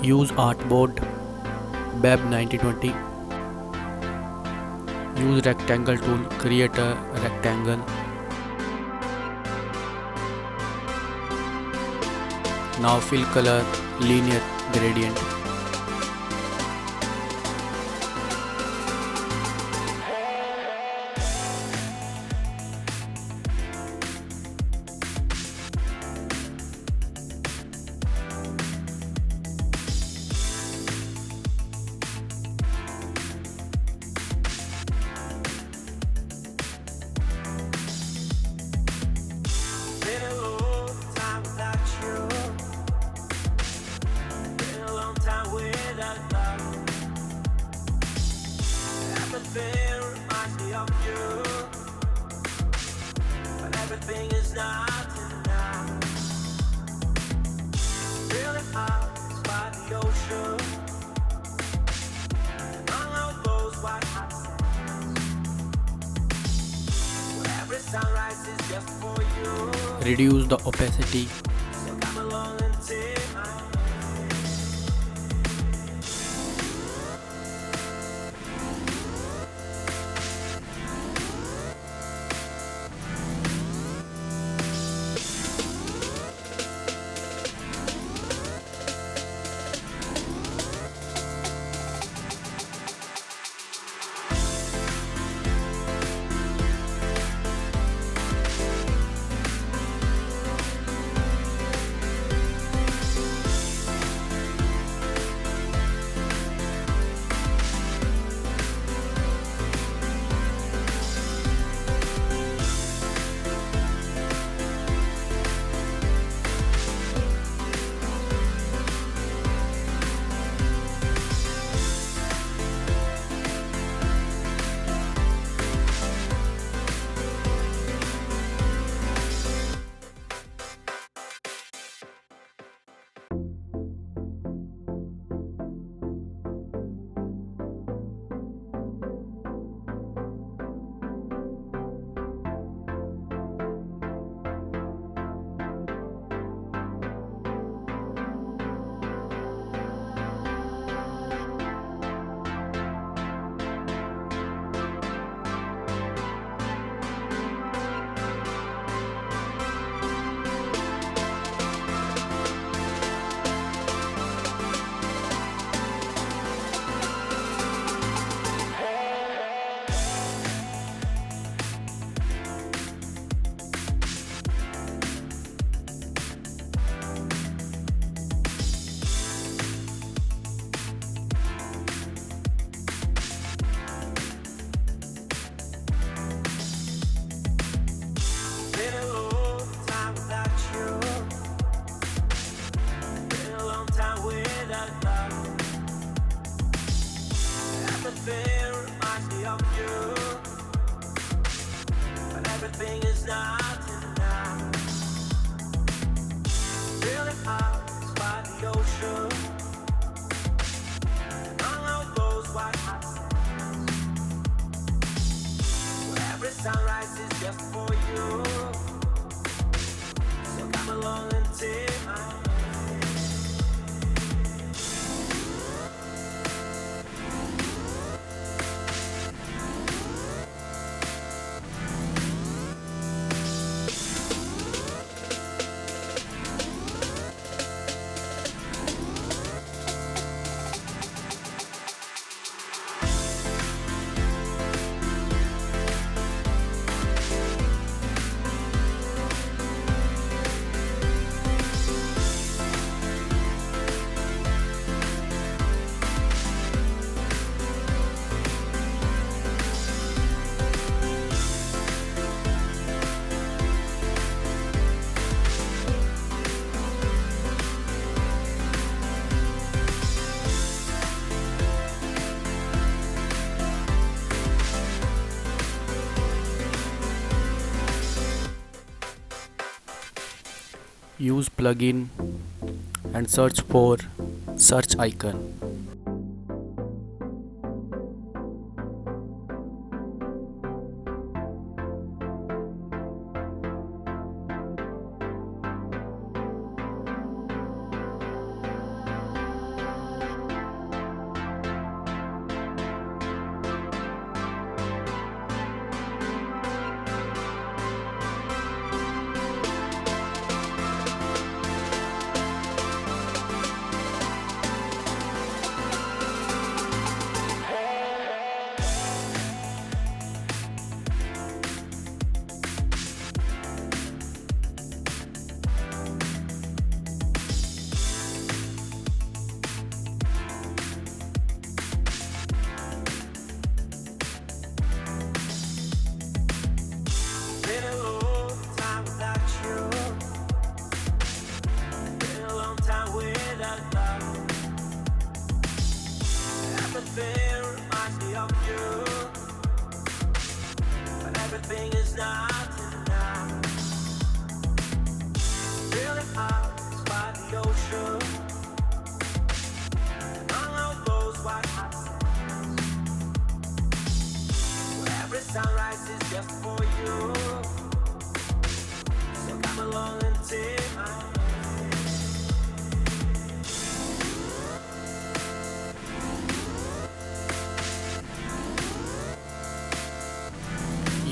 Use artboard BEB 9020. Use rectangle tool, create a rectangle. Now fill color linear gradient. Everything is not enough. Feeling out by the ocean. Among all those white hot sands. Where every sunrise is just for you. Reduce the opacity. So come along and take my hand. Everything reminds me of you, but everything is not enough. Feeling out by the ocean, among all those white hot sands, where every sunrise is just for you. So come along and take my hand. Use plugin and search for search icon.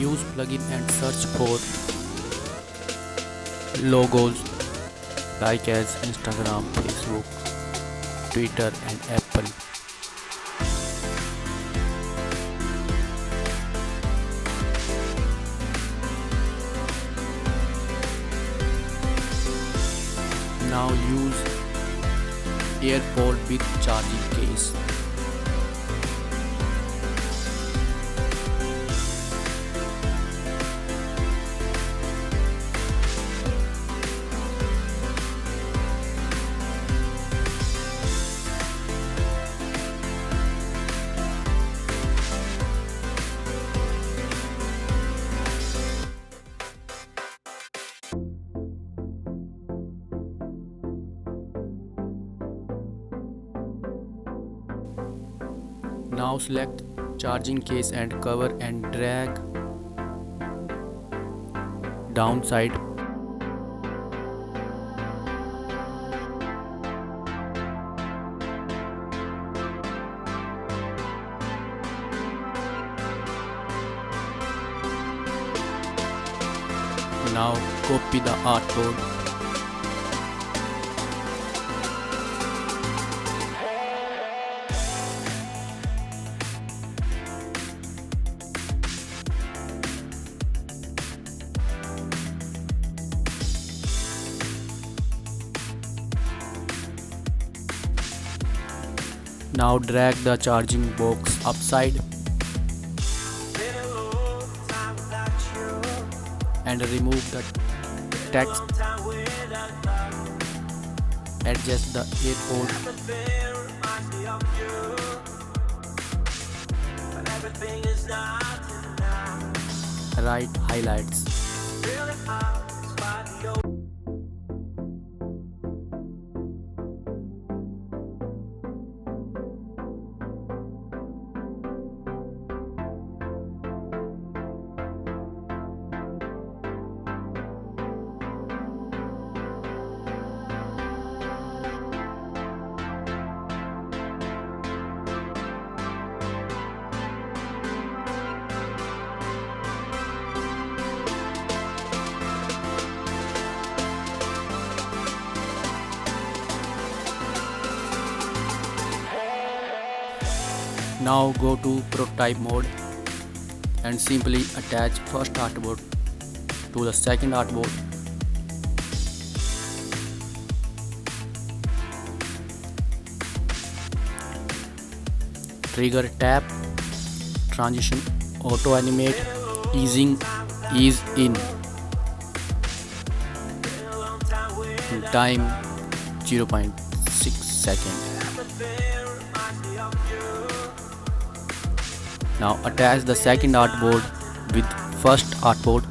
Use plugin and search for logos like as Instagram, Facebook, Twitter and Apple. Now use AirPod with charging case. Now select charging case and cover and drag downside. Now copy the artboard. Now drag the charging box upside Been a long time without you. and remove the text. Long time without love. Adjust the AirPod. Everything reminds me of you. But everything is not enough. Write highlights. Really hard to find the old. Now go to prototype mode and simply attach first artboard to the second artboard. Trigger tap, transition, auto-animate, ease in, time 0.6 second. Now attach the second artboard with first artboard.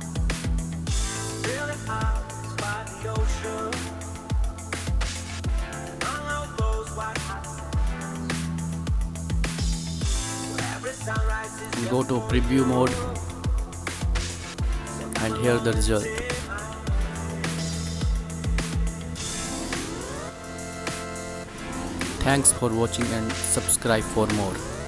Go to preview mode and here the result. Thanks for watching and subscribe for more.